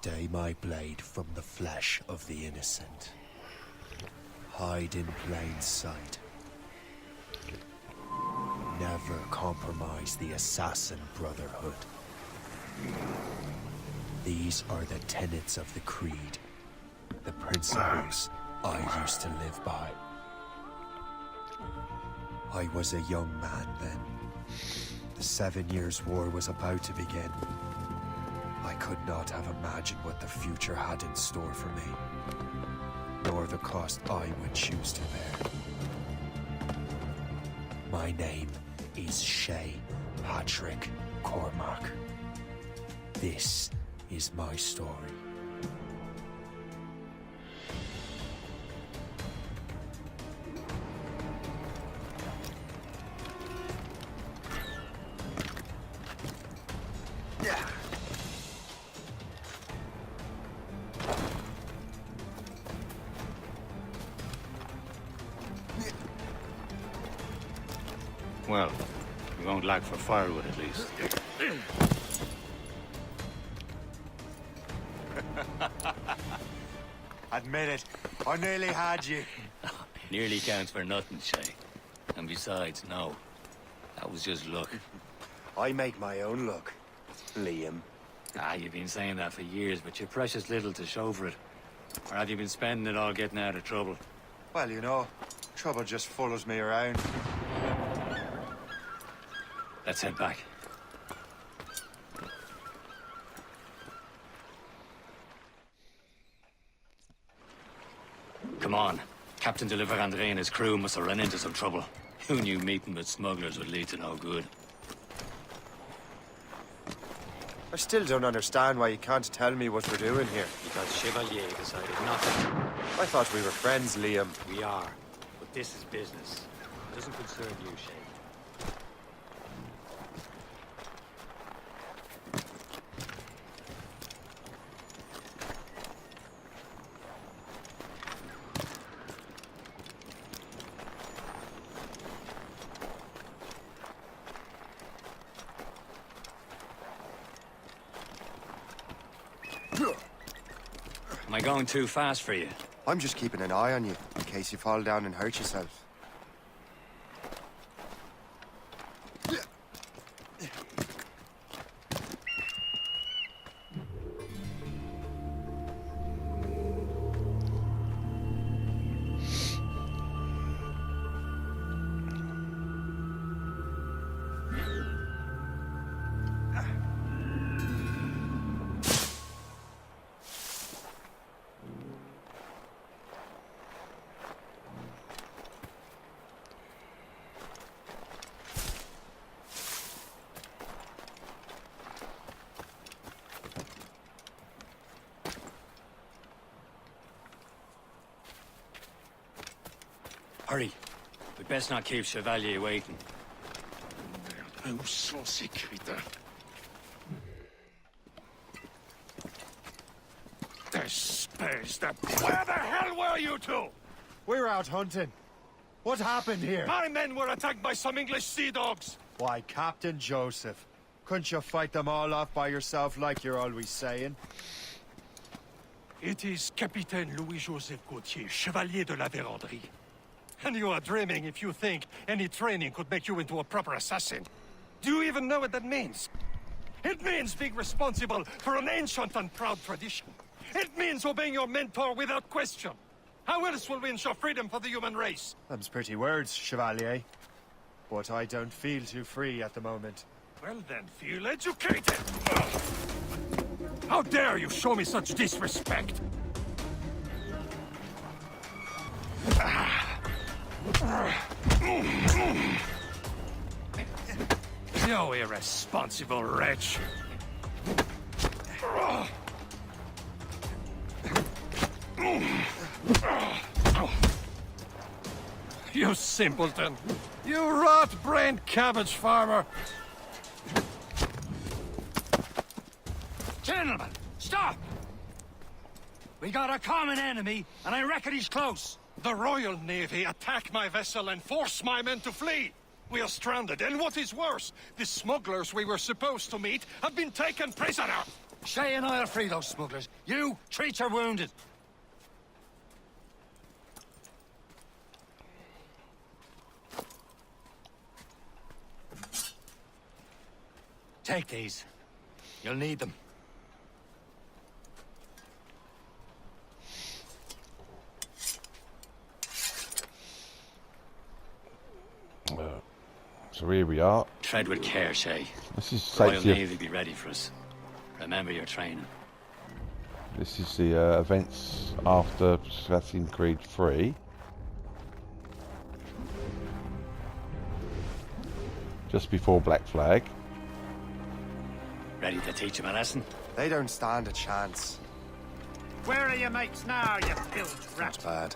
Stay my blade from the flesh of the innocent. Hide in plain sight. Never compromise the Assassin Brotherhood. These are the tenets of the Creed. The principles I used to live by. I was a young man then. The 7 Years' War was about to begin. I could not have imagined what the future had in store for me, nor the cost I would choose to bear. My name is Shay Patrick Cormac. This is my story. Well, we won't lack for firewood at least. Admit it, I nearly had you. Nearly counts for nothing, Shay. And besides, no. That was just luck. I make my own luck, Liam. You've been saying that for years, but you're precious little to show for it. Or have you been spending it all getting out of trouble? Well, you know, trouble just follows me around. Let's head back. Come on. Captain de Liverandre and his crew must have run into some trouble. Who knew meeting with smugglers would lead to no good? I still don't understand why you can't tell me what we're doing here. Because Chevalier decided not to. I thought we were friends, Liam. We are. But this is business. It doesn't concern you, Shay. Am I going too fast for you? I'm just keeping an eye on you, in case you fall down and hurt yourself. Hurry. We'd best not keep Chevalier waiting. Oh, saucy creature. Despise that. Where the hell were you two? We're out hunting. What happened here? My men were attacked by some English sea dogs. Why, Captain Joseph. Couldn't you fight them all off by yourself like you're always saying? It is Capitaine Louis-Joseph Gauthier, Chevalier de la Vérendrye. And you are dreaming if you think any training could make you into a proper assassin. Do you even know what that means? It means being responsible for an ancient and proud tradition. It means obeying your mentor without question. How else will we ensure freedom for the human race? Them's pretty words, Chevalier. But I don't feel too free at the moment. Well then, feel educated! How dare you show me such disrespect? You irresponsible wretch! You simpleton! You rot-brained cabbage farmer! Gentlemen, stop! We got a common enemy, and I reckon he's close. The Royal Navy attacked my vessel and forced my men to flee. We are stranded, and what is worse, the smugglers we were supposed to meet have been taken prisoner. Shay and I'll free those smugglers. You, treat your wounded. Take these. You'll need them. So here we are. Tread with care, Shay. This is Royal safety. Navy be ready for us. Remember your training. This is the events after Assassin's Creed 3. Just before Black Flag. Ready to teach him a lesson? They don't stand a chance. Where are your mates now, you filth rat? Bad.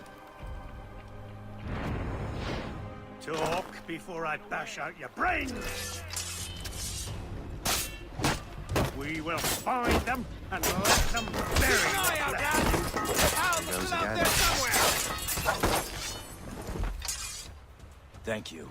Talk before I bash out your brains. We will find them and let them bury them. He goes again. Thank you.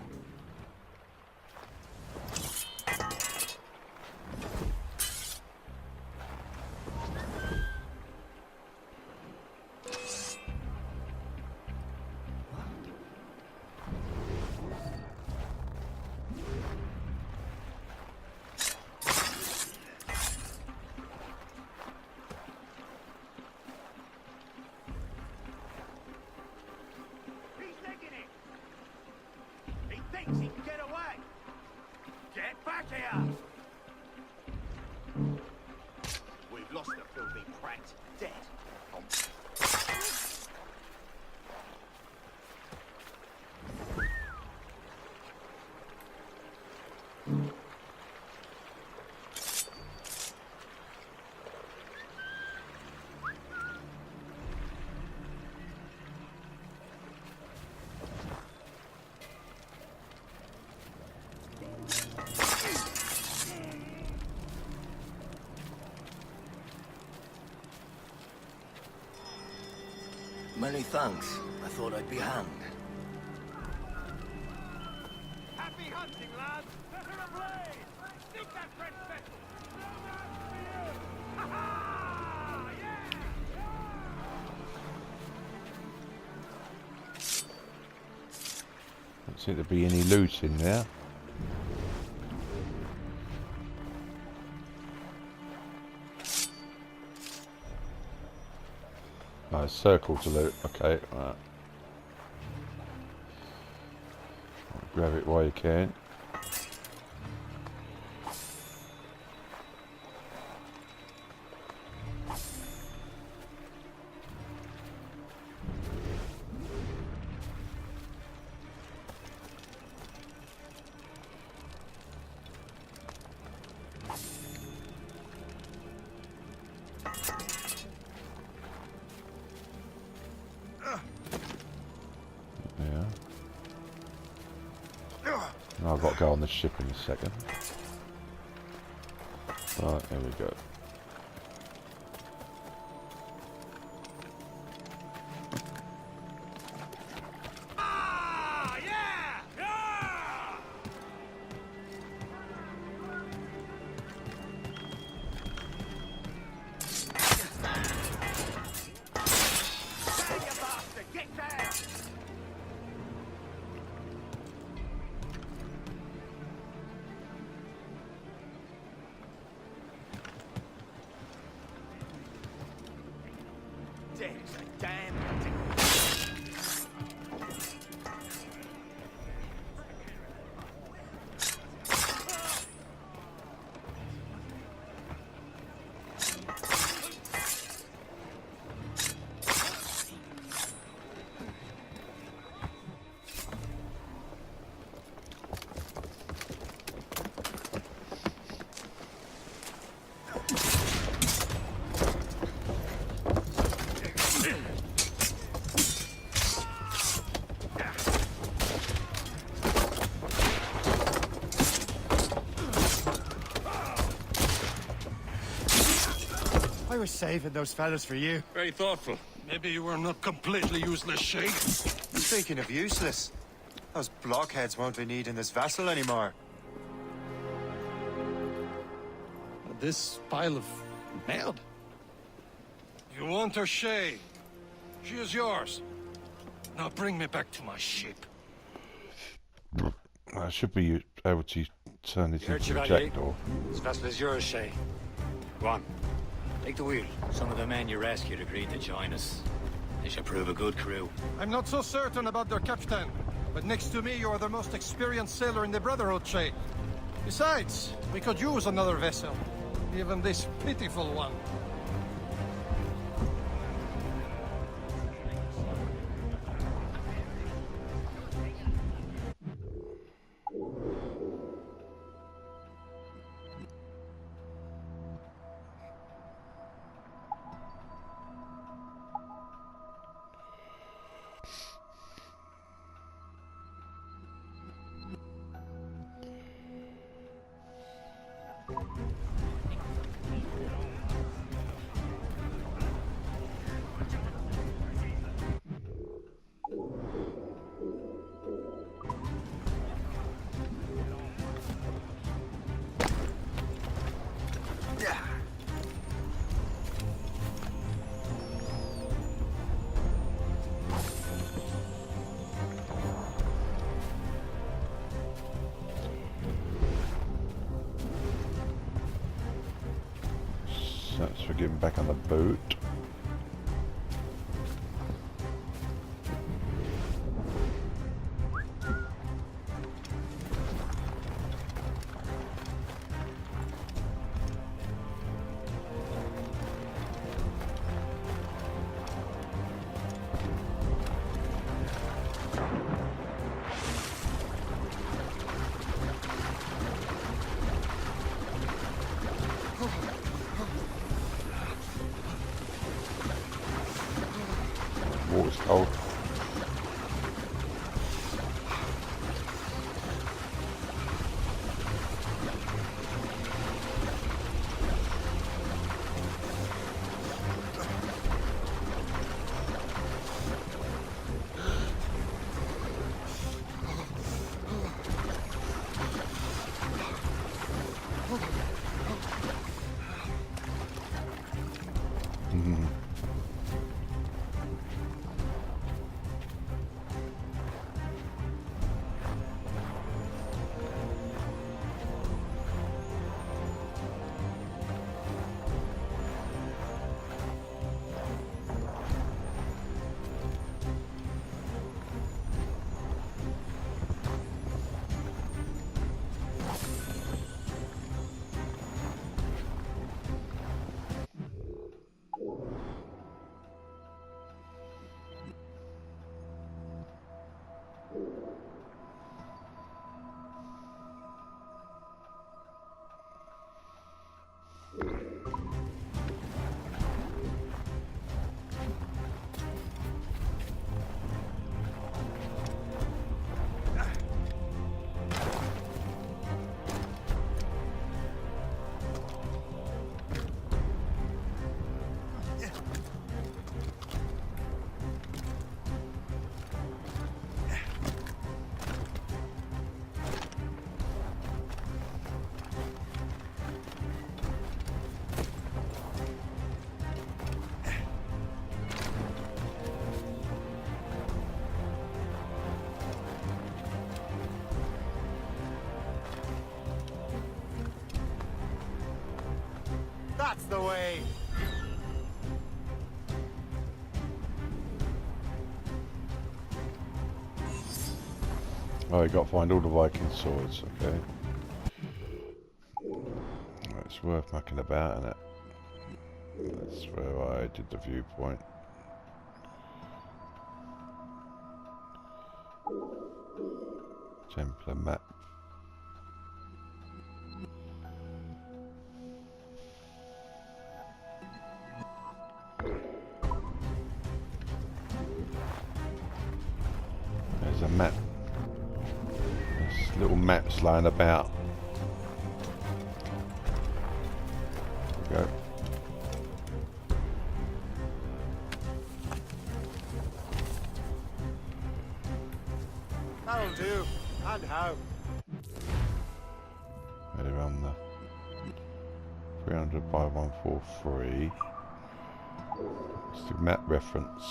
He can get away. Get back here. We've lost the filthy prat. Dead. Many thanks. I thought I'd be hanged. Happy hunting, lads. Set her ablaze. Sneak that French vessel. No match for you. Ha ha! Yeah! Don't seem to be any loot in there. Oh, circle to loot. Okay, right. Grab it while you can. I've got to go on the ship in a second. Right, there we go. Ah, yeah! Yeah! Hey, you bastard! Get down! There's a damn thing. I was saving those fellas for you. Very thoughtful. Maybe you were not completely useless, Shay. Speaking of useless, those blockheads won't be needing this vessel anymore. This pile of Merde. You want her, Shay? She is yours. Now bring me back to my ship. I should be able to turn this You heard, into a Chevalier? jackdaw. This vessel is yours, Shay. Go on. Take the wheel. Some of the men you rescued agreed to join us. They should prove a good crew. I'm not so certain about their captain, but next to me you are the most experienced sailor in the Brotherhood, Shay. Besides, we could use another vessel. Even this pitiful one. That's for getting back on the boat. Water's cold. That's the way. Oh, you got to find all the Viking swords, okay. It's worth mucking about, isn't it? That's where I did the viewpoint. Templar map. There's a map. There's little maps lying about. There we go. That'll do. And how? Better on the 300 by 143. It's the map reference.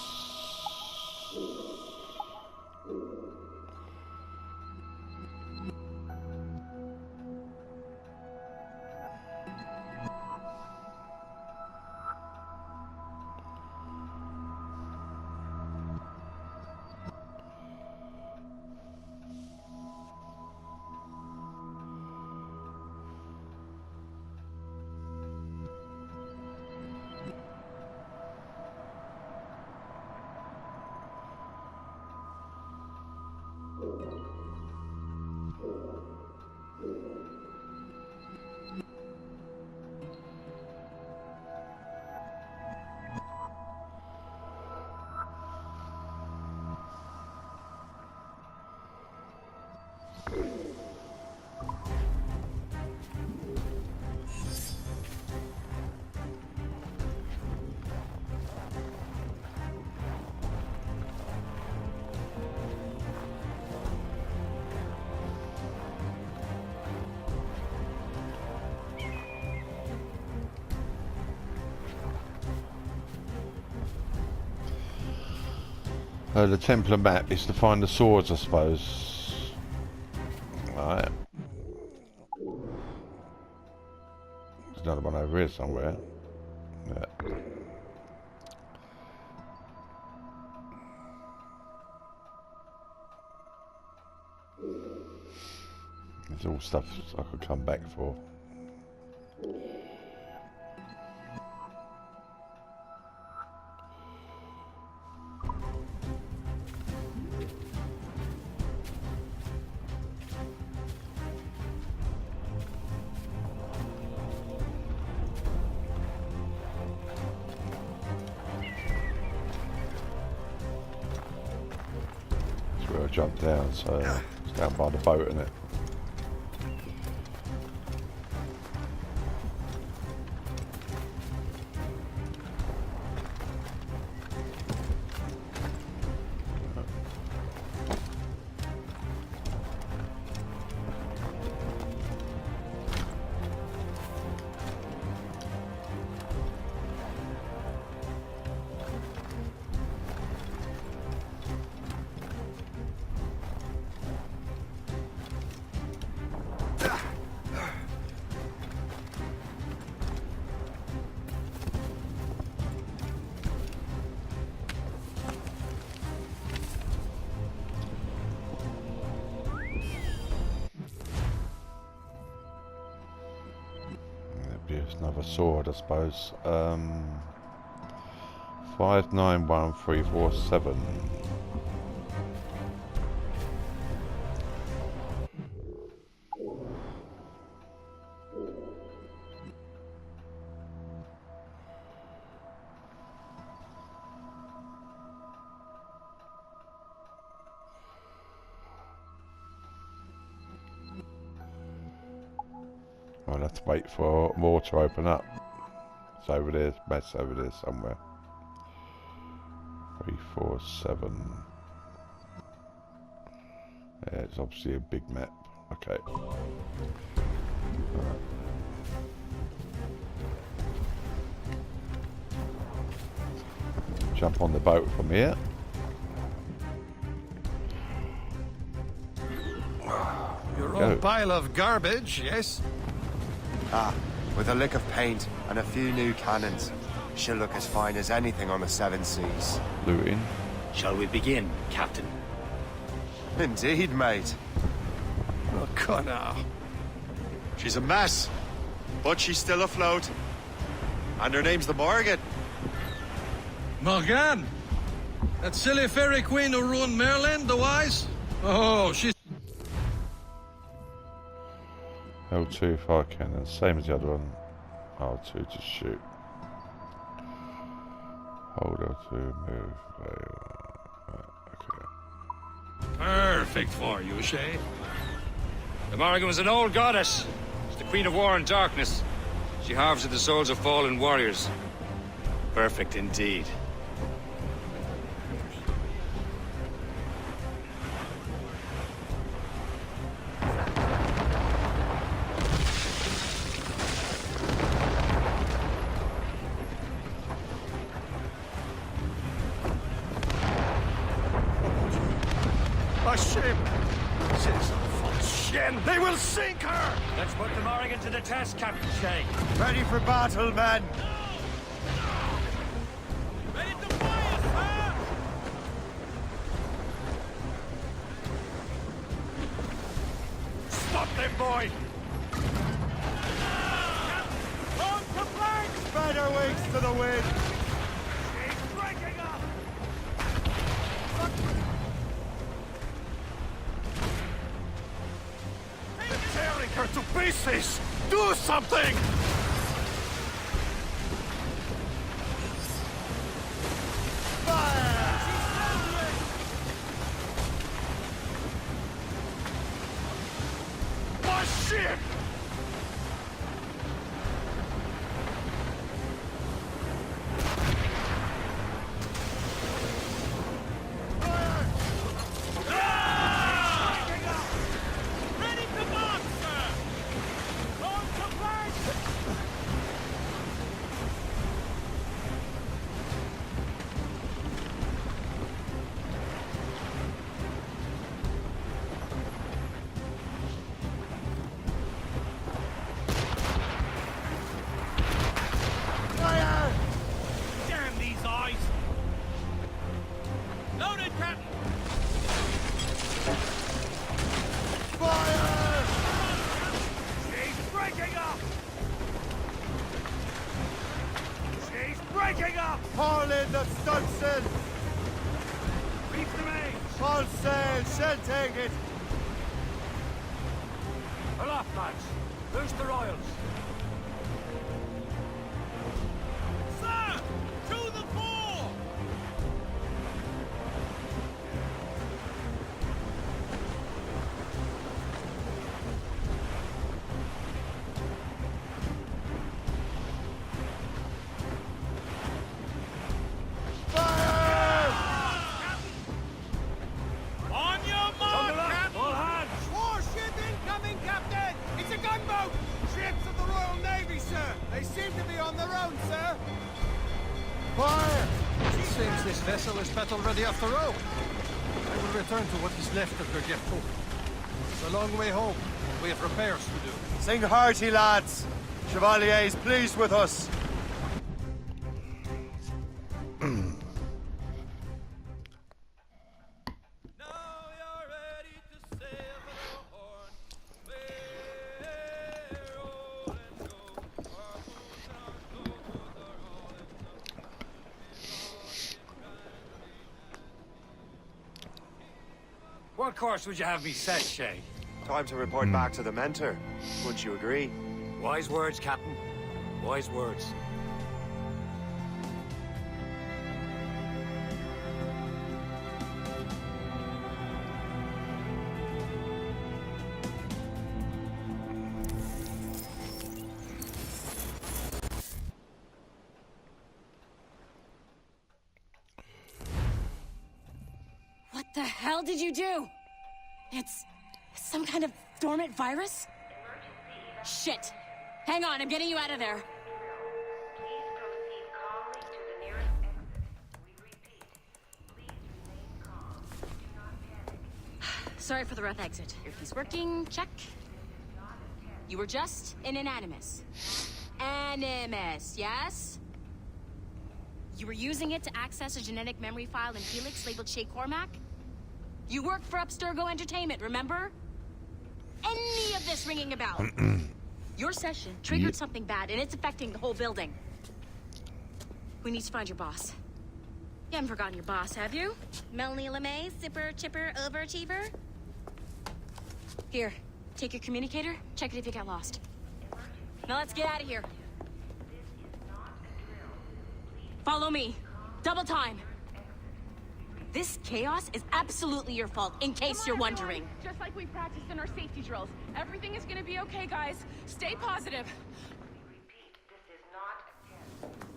The Templar map is to find the swords, I suppose. Right. There's another one over here somewhere. Yeah. It's all stuff I could come back for. Jump down, so it's down by the boat, isn't it? Another sword, I suppose. 591347. I'll have to wait for more to open up. It's over there, mess over there somewhere. 347. Yeah, it's obviously a big map. Okay. Right. Jump on the boat from here. Your old pile of garbage, yes? Ah, with a lick of paint and a few new cannons, she'll look as fine as anything on the Seven Seas. Looting. Shall we begin, Captain? Indeed, mate. Oh, Connor. She's a mess, but she's still afloat. And her name's the Morgan. Morgan? That silly fairy queen who ruined Merlin, the wise? Oh, she's... L2 fire cannon, same as the other one. R2 to shoot. Hold L2, move. Okay. Perfect for you, Shay. The Morrigan was an old goddess. She's the queen of war and darkness. She harvested the souls of fallen warriors. Perfect indeed. They will sink her! Let's put the Morrigan to the test, Captain Shay. Ready for battle, men! Ready to fire, sir! Stop them, boy! On to flank! Spread our wings to the wind! She's breaking up! They're tearing her to pieces! Do something! My ship! Ready to march, sir! On to flank! Fire! Damn these eyes! Loaded, Captain! Fire! She's breaking up! She's breaking up! Haul in the stunsail! Reef the main! All sail, shall take it! Aloft, lads. Loose the royals. Sir! To the fore! Fire! On your mark, Captain! All hands! Warship incoming, Captain! It's a gunboat! Ships of the Royal Navy, sir! They seem to be on their own, sir! Fire! It seems this vessel is battle-ready after all. I will return to what is left of her depot. It's a long way home. We have repairs to do. Sing hearty, lads! Chevalier is pleased with us. What course would you have me set, Shay? Time to report back to the mentor. Wouldn't you agree? Wise words, Captain. Wise words. What the hell did you do? It's some kind of dormant virus? Shit! Hang on, I'm getting you out of there. Sorry for the rough exit. Earpiece working, check. You were just in an animus. Animus, yes? You were using it to access a genetic memory file in Helix labeled Shay Cormac? You worked for Abstergo Entertainment, remember? Any of this ringing a bell? Your session triggered something bad, and it's affecting the whole building. We need to find your boss. You haven't forgotten your boss, have you? Melanie LeMay, zipper, chipper, overachiever? Here, take your communicator, check it if you get lost. Now let's get out of here. Follow me. Double time. This chaos is absolutely your fault, in case you're wondering. Just like we practiced in our safety drills. Everything is gonna be okay, guys. Stay positive.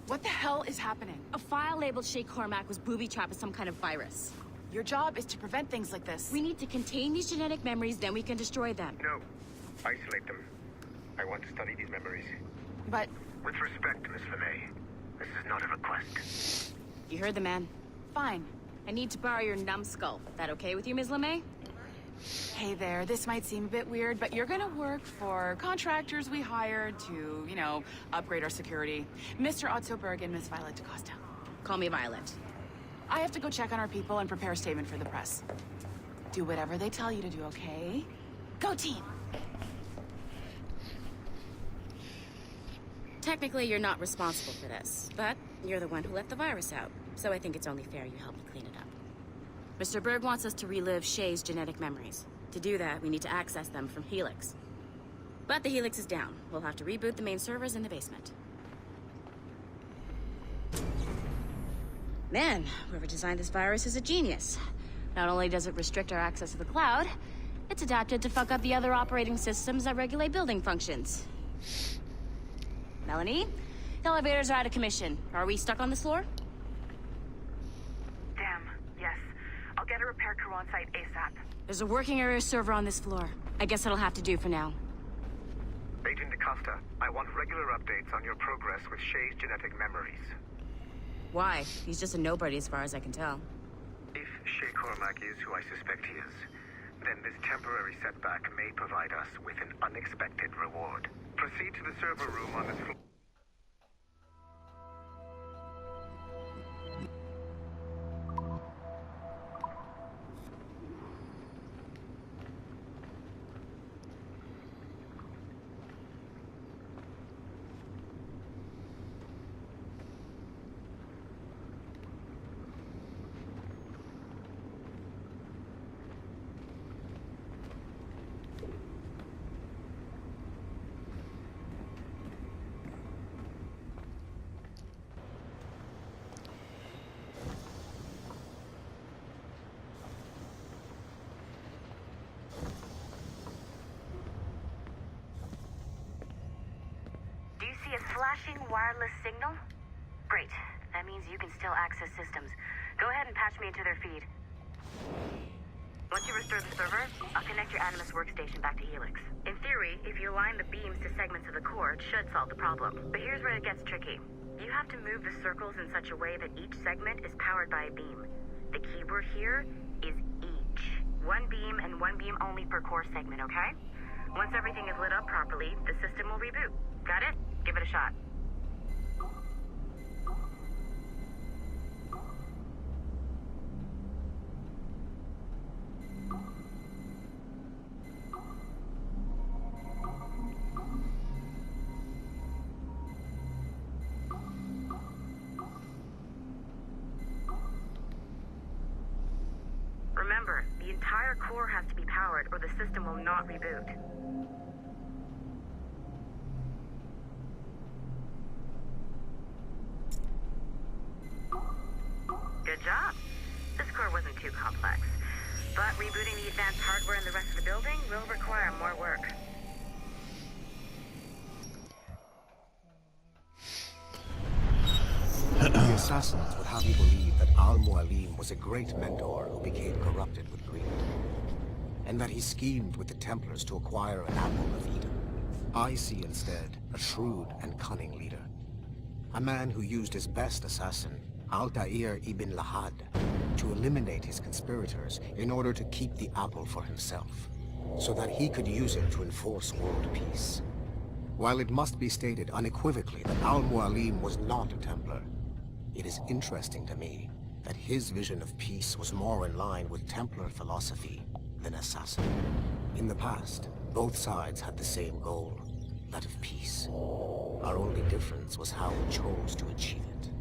What the hell is happening? A file labeled Shay Cormac was booby-trapped with some kind of virus. Your job is to prevent things like this. We need to contain these genetic memories, then we can destroy them. No. Isolate them. I want to study these memories. But With respect, Miss LeMay, this is not a request. You heard the man. fine. I need to borrow your numbskull. That okay with you, Ms. LeMay? Hey there, this might seem a bit weird, but you're gonna work for contractors we hired to, you know, upgrade our security. Mr. Ottoberg and Miss Violet DaCosta. Call me Violet. I have to go check on our people and prepare a statement for the press. Do whatever they tell you to do, okay? Go team! Technically, you're not responsible for this, but you're the one who let the virus out, so I think it's only fair you help me clean it up. Mr. Berg wants us to relive Shay's genetic memories. To do that, we need to access them from Helix. But the Helix is down. We'll have to reboot the main servers in the basement. Man, whoever designed this virus is a genius. Not only does it restrict our access to the cloud, it's adapted to fuck up the other operating systems that regulate building functions. Melanie? The elevators are out of commission. Are we stuck on this floor? Damn, yes. I'll get a repair crew on site ASAP. There's a working area server on this floor. I guess that'll have to do for now. Agent DaCosta, I want regular updates on your progress with Shay's genetic memories. Why? He's just a nobody as far as I can tell. If Shay Cormac is who I suspect he is, then this temporary setback may provide us with an unexpected reward. Proceed to the server room on this floor. A flashing wireless signal? Great. That means you can still access systems. Go ahead and patch me into their feed. Once you restore the server, I'll connect your Animus workstation back to Helix. In theory, if you align the beams to segments of the core, it should solve the problem. But here's where it gets tricky. You have to move the circles in such a way that each segment is powered by a beam. The keyword here is each. One beam and one beam only per core segment, okay? Once everything is lit up properly, the system will reboot. Got it? Give it a shot. Remember, the entire core has to be powered or the system will not reboot. Good job. This core wasn't too complex. But rebooting the advanced hardware in the rest of the building will require more work. The assassins would have you believe that Al-Mualim was a great mentor who became corrupted with greed, and that he schemed with the Templars to acquire an apple of Eden. I see instead a shrewd and cunning leader. A man who used his best assassin, Altair ibn Lahad, to eliminate his conspirators in order to keep the apple for himself, so that he could use it to enforce world peace. While it must be stated unequivocally that Al-Mualim was not a Templar, it is interesting to me that his vision of peace was more in line with Templar philosophy than assassin. In the past, both sides had the same goal, that of peace. Our only difference was how we chose to achieve it.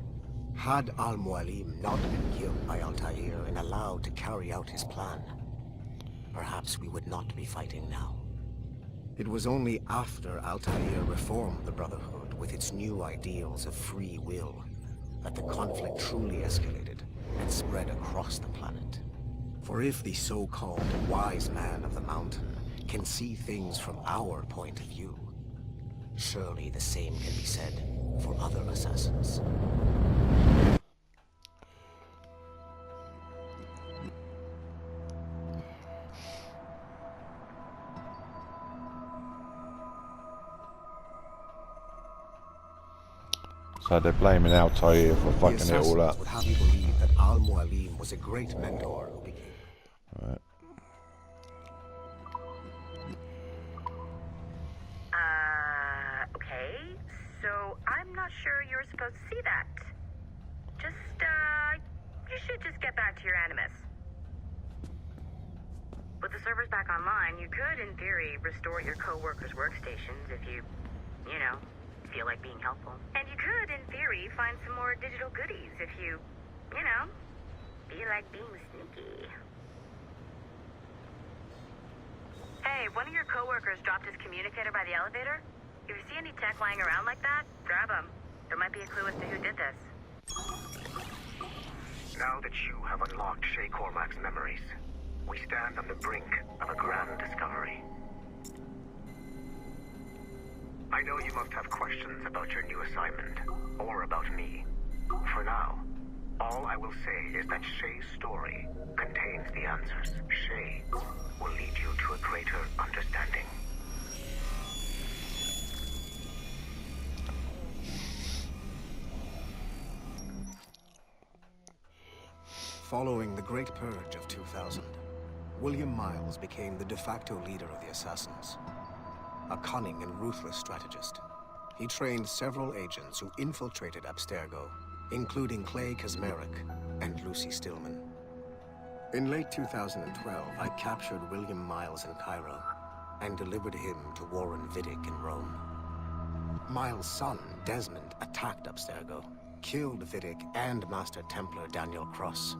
Had Al-Mualim not been killed by Altair and allowed to carry out his plan, perhaps we would not be fighting now. It was only after Altair reformed the Brotherhood with its new ideals of free will that the conflict truly escalated and spread across the planet. For if the so-called wise man of the mountain can see things from our point of view, surely the same can be said for other assassins. So they're blaming Altair for fucking it all up. Would have you believe that Al-Mualim was a great mentor who became... Right. supposed to see that. You should just get back to your Animus. With the servers back online, you could, in theory, restore your co-workers' workstations if you feel like being helpful. And you could, in theory, find some more digital goodies if you feel like being sneaky. Hey, one of your co-workers dropped his communicator by the elevator. If you see any tech lying around like that, grab them. There might be a clue as to who did this. Now that you have unlocked Shay Cormac's memories, we stand on the brink of a grand discovery. I know you must have questions about your new assignment, or about me. For now, all I will say is that Shay's story contains the answers. Shay will lead you to a greater understanding. Following the Great Purge of 2000, William Miles became the de facto leader of the Assassins. A cunning and ruthless strategist, he trained several agents who infiltrated Abstergo, including Clay Kazmarek and Lucy Stillman. In late 2012, I captured William Miles in Cairo and delivered him to Warren Vidic in Rome. Miles' son, Desmond, attacked Abstergo, killed Vidic and Master Templar Daniel Cross.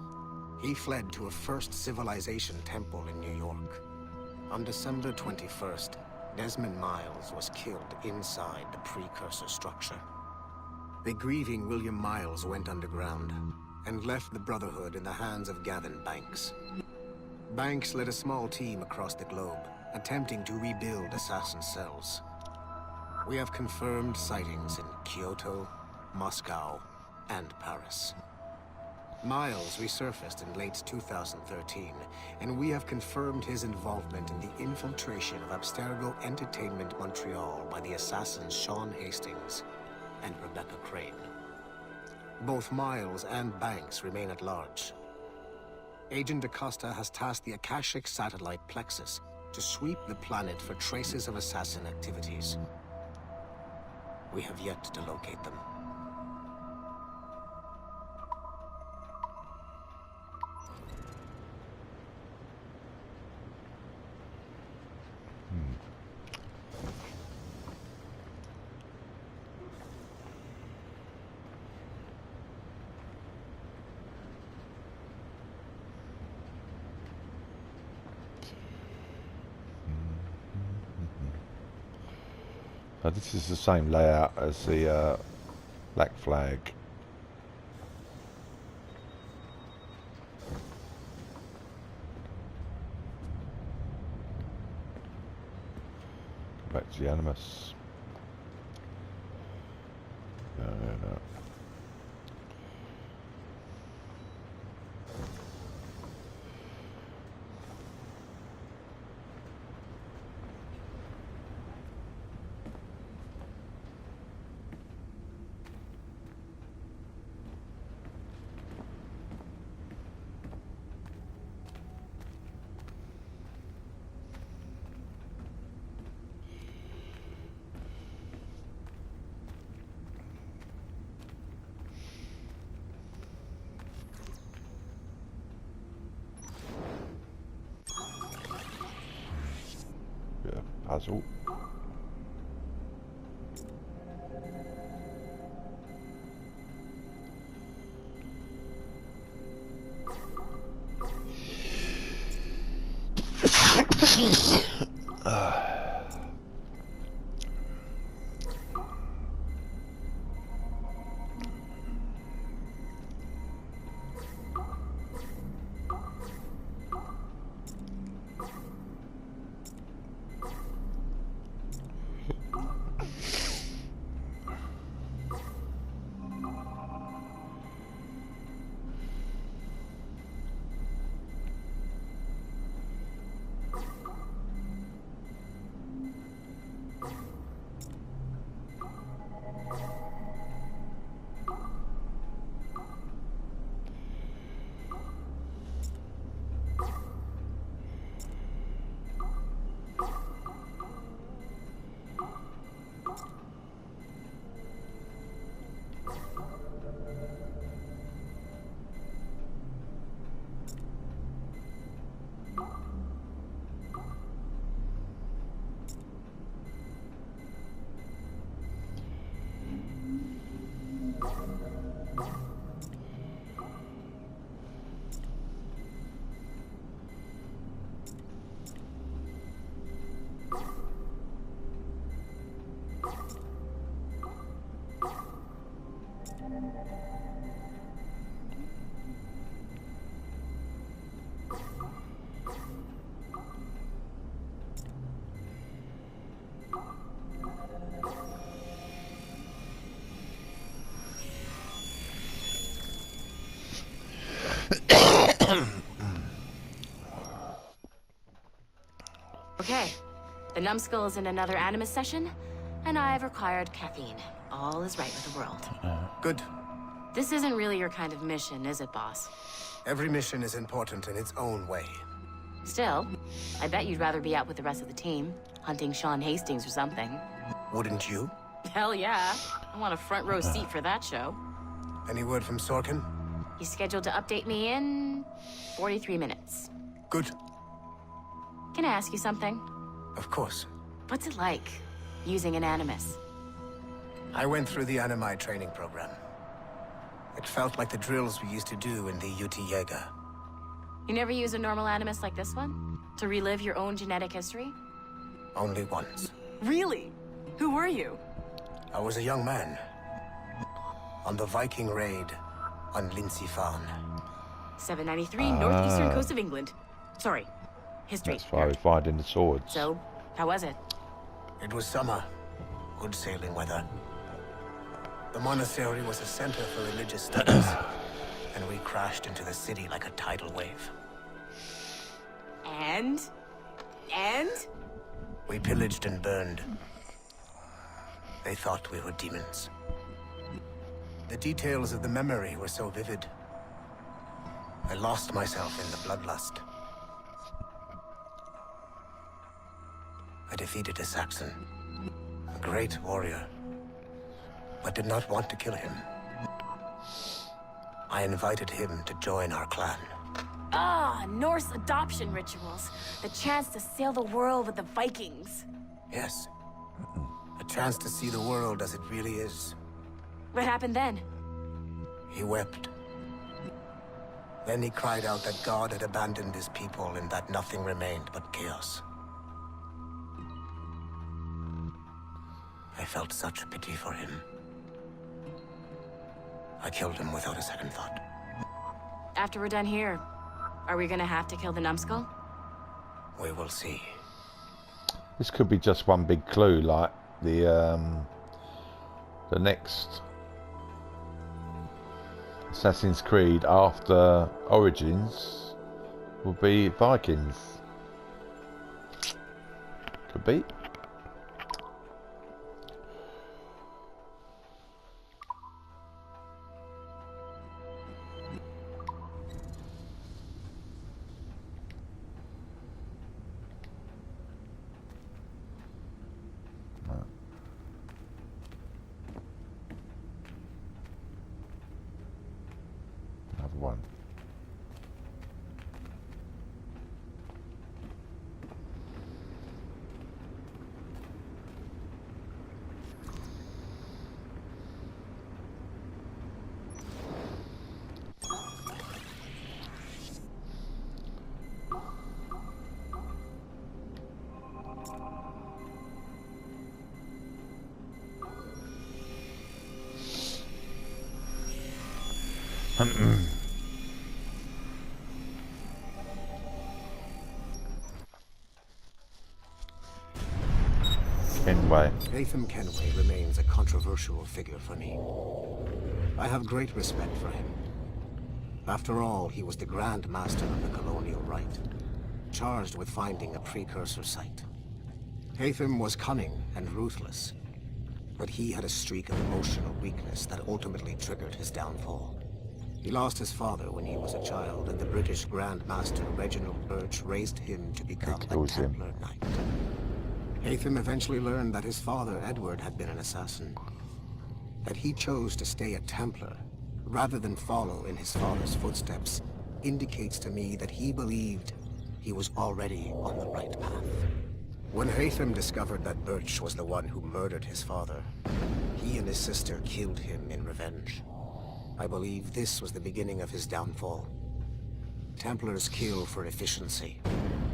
He fled to a First Civilization temple in New York. On December 21st, Desmond Miles was killed inside the precursor structure. The grieving William Miles went underground and left the Brotherhood in the hands of Gavin Banks. Banks led a small team across the globe, attempting to rebuild assassin cells. We have confirmed sightings in Kyoto, Moscow, and Paris. Miles resurfaced in late 2013, and we have confirmed his involvement in the infiltration of Abstergo Entertainment Montreal by the assassins Sean Hastings and Rebecca Crane. Both Miles and Banks remain at large. Agent Acosta has tasked the Akashic satellite Plexus to sweep the planet for traces of assassin activities. We have yet to locate them. This is the same layout as the Black Flag. Back to the Animus. No. Puzzle. Okay, the numbskull is in another Animus session, and I've required caffeine. All is right with the world. Good. This isn't really your kind of mission, is it, boss? Every mission is important in its own way. Still, I bet you'd rather be out with the rest of the team, hunting Sean Hastings or something. Wouldn't you? Hell yeah. I want a front row seat for that show. Any word from Sorkin? He's scheduled to update me in 43 minutes. Good. Can I ask you something? Of course. What's it like, using an Animus? I went through the Animi training program. It felt like the drills we used to do in the UT Jaeger. You never use a normal Animus like this one? To relive your own genetic history? Only once. Really? Who were you? I was a young man. On the Viking raid on Lindsfarne. 793, northeastern coast of England. Sorry, history. That's why we're finding the swords. So, how was it? It was summer. Good sailing weather. The monastery was a center for religious studies, and we crashed into the city like a tidal wave. And? We pillaged and burned. They thought we were demons. The details of the memory were so vivid. I lost myself in the bloodlust. I defeated a Saxon, a great warrior, but did not want to kill him. I invited him to join our clan. Ah, Norse adoption rituals. The chance to sail the world with the Vikings. Yes. A chance to see the world as it really is. What happened then? He wept. Then he cried out that God had abandoned his people and that nothing remained but chaos. I felt such pity for him. I killed him without a second thought. After we're done here, are we gonna have to kill the numbskull? We will see. This could be just one big clue, like the next Assassin's Creed after Origins will be Vikings. Could be. Another one. Kenway. Nathan Kenway remains a controversial figure for me. I have great respect for him. After all, he was the Grand Master of the Colonial Rite, charged with finding a precursor site. Hatham was cunning and ruthless, but he had a streak of emotional weakness that ultimately triggered his downfall. He lost his father when he was a child, and the British Grand Master Reginald Birch raised him to become a Templar Knight. Hatham eventually learned that his father, Edward, had been an assassin. That he chose to stay a Templar, rather than follow in his father's footsteps, indicates to me that he believed he was already on the right path. When Hatham discovered that Birch was the one who murdered his father, he and his sister killed him in revenge. I believe this was the beginning of his downfall. Templars kill for efficiency,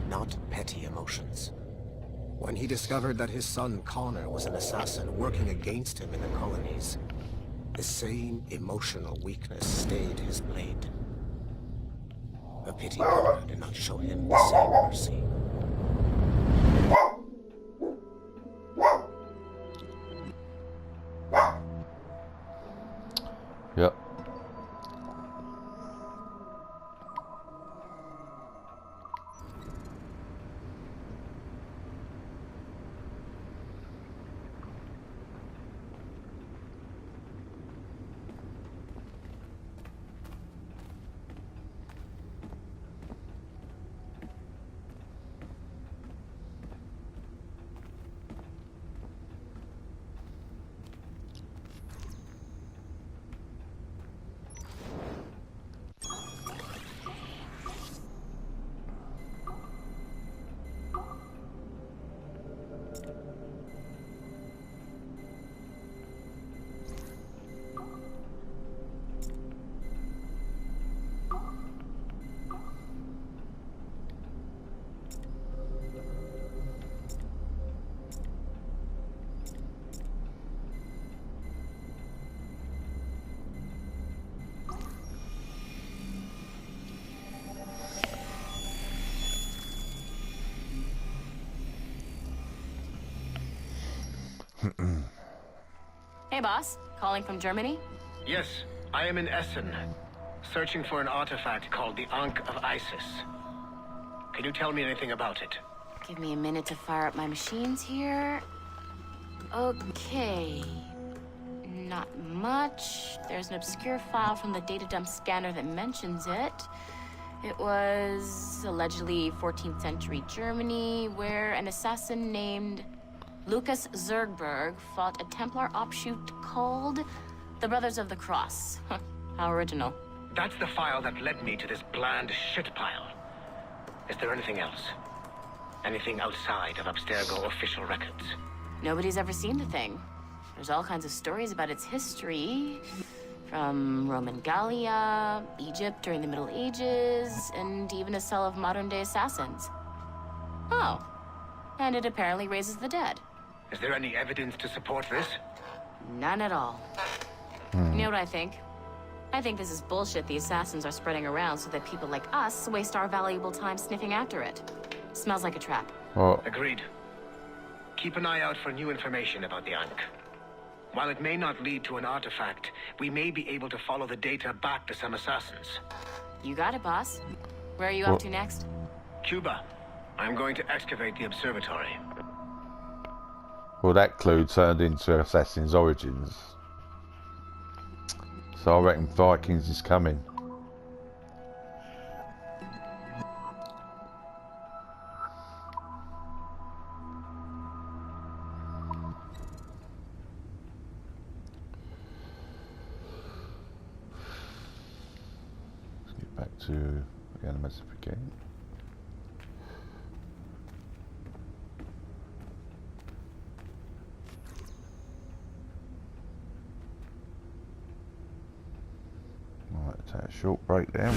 not petty emotions. When he discovered that his son Connor was an assassin working against him in the colonies, The same emotional weakness stayed his blade. A pity Plunder did not show him the same mercy. Yep. Hey, boss. Calling from Germany? Yes, I am in Essen, searching for an artifact called the Ankh of Isis. Can you tell me anything about it? Give me a minute to fire up my machines here. Okay. Not much. There's an obscure file from the data dump scanner that mentions it. It was allegedly 14th century Germany, where an assassin named Lucas Zergberg fought a Templar offshoot called the Brothers of the Cross. How original. That's the file that led me to this bland shit pile. Is there anything else? Anything outside of Abstergo official records? Nobody's ever seen the thing. There's all kinds of stories about its history. From Roman Gallia, Egypt during the Middle Ages, and even a cell of modern-day assassins. Oh. And it apparently raises the dead. Is there any evidence to support this? None at all. You know what I think? I think this is bullshit the assassins are spreading around so that people like us waste our valuable time sniffing after it. Smells like a trap. Oh. Agreed. Keep an eye out for new information about the Ankh. While it may not lead to an artifact, we may be able to follow the data back to some assassins. You got it, boss. Where are you up to next? Cuba. I'm going to excavate the observatory. Well, that clue turned into Assassin's Origins. So I reckon Vikings is coming. Let's get back to the animals again. Take a short break there.